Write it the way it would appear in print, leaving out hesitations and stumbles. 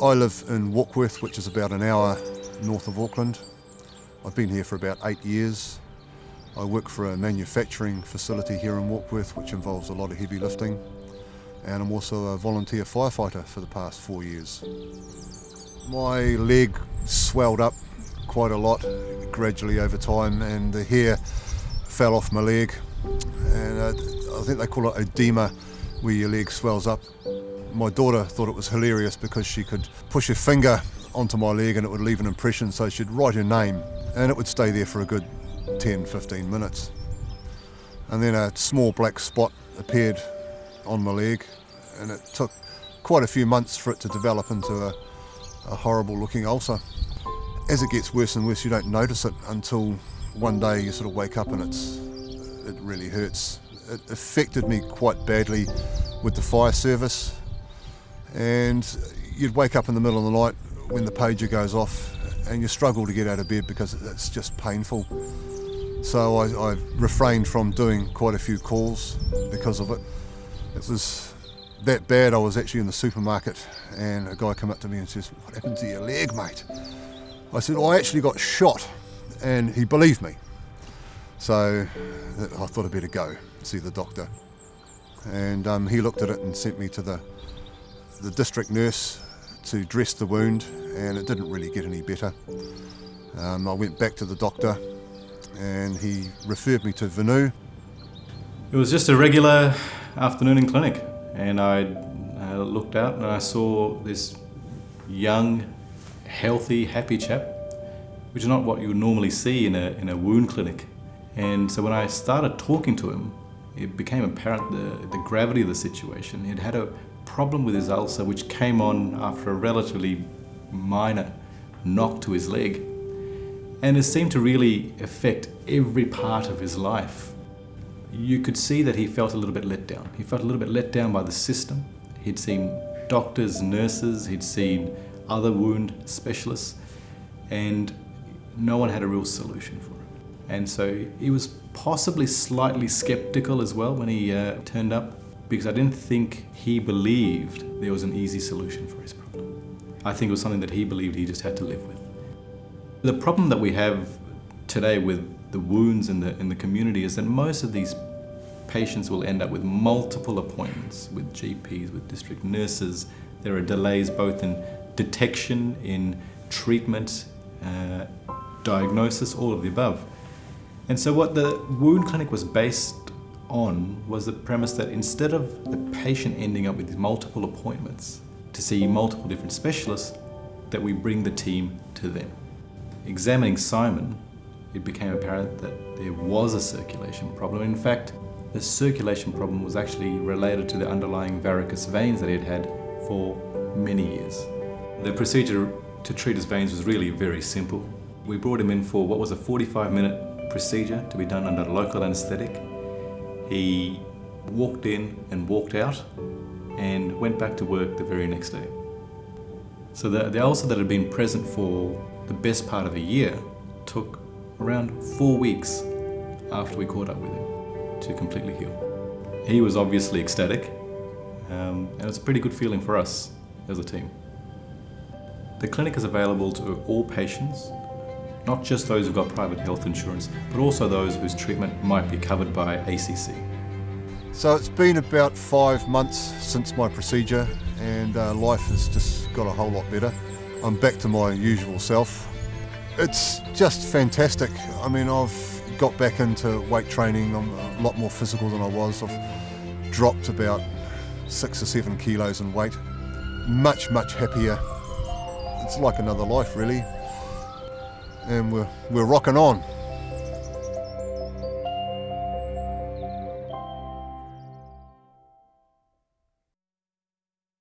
I live in Warkworth, which is about an hour north of Auckland. I've been here for about 8 years. I work for a manufacturing facility here in Warkworth, which involves a lot of heavy lifting. And I'm also a volunteer firefighter for the past 4 years. My leg swelled up quite a lot, gradually over time, and the hair fell off my leg. And I think they call it edema, where your leg swells up. My daughter thought it was hilarious because she could push her finger onto my leg and it would leave an impression, so she'd write her name and it would stay there for a good 10-15 minutes. And then a small black spot appeared on my leg, and it took quite a few months for it to develop into a horrible looking ulcer. As it gets worse and worse, you don't notice it until one day you sort of wake up and it really hurts. It affected me quite badly with the fire service, and you'd wake up in the middle of the night when the pager goes off and you struggle to get out of bed because it's just painful. So I refrained from doing quite a few calls because of it. It was that bad. I was actually in the supermarket and a guy came up to me and says, "What happened to your leg, mate?" I said, "Well, I actually got shot," and he believed me. So I thought I'd better go see the doctor. And he looked at it and sent me to the district nurse to dress the wound, and it didn't really get any better. I went back to the doctor and he referred me to Venu. It was just a regular afternoon in clinic, and I looked out and I saw this young, healthy, happy chap, which is not what you would normally see in a wound clinic. And so when I started talking to him, it became apparent the gravity of the situation. He'd had a problem with his ulcer, which came on after a relatively minor knock to his leg, and it seemed to really affect every part of his life. You could see that he felt a little bit let down. He felt a little bit let down by the system. He'd seen doctors, nurses, he'd seen other wound specialists, and no one had a real solution for him. And so he was possibly slightly skeptical as well when he turned up, because I didn't think he believed there was an easy solution for his problem. I think it was something that he believed he just had to live with. The problem that we have today with the wounds in the community is that most of these patients will end up with multiple appointments with GPs, with district nurses. There are delays both in detection, in treatment, diagnosis, all of the above. And so what the wound clinic was based on was the premise that instead of the patient ending up with these multiple appointments to see multiple different specialists, that we bring the team to them. Examining Simon, it became apparent that there was a circulation problem. In fact, the circulation problem was actually related to the underlying varicose veins that he had had for many years. The procedure to treat his veins was really very simple. We brought him in for what was a 45-minute procedure to be done under local anaesthetic. He walked in and walked out and went back to work the very next day. So the ulcer that had been present for the best part of a year took around 4 weeks after we caught up with him to completely heal. He was obviously ecstatic, and it was a pretty good feeling for us as a team. The clinic is available to all patients, not just those who've got private health insurance, but also those whose treatment might be covered by ACC. So it's been about 5 months since my procedure, and life has just got a whole lot better. I'm back to my usual self. It's just fantastic. I mean, I've got back into weight training. I'm a lot more physical than I was. I've dropped about 6 or 7 kilos in weight. Much happier. It's like another life, really. And we're rocking on.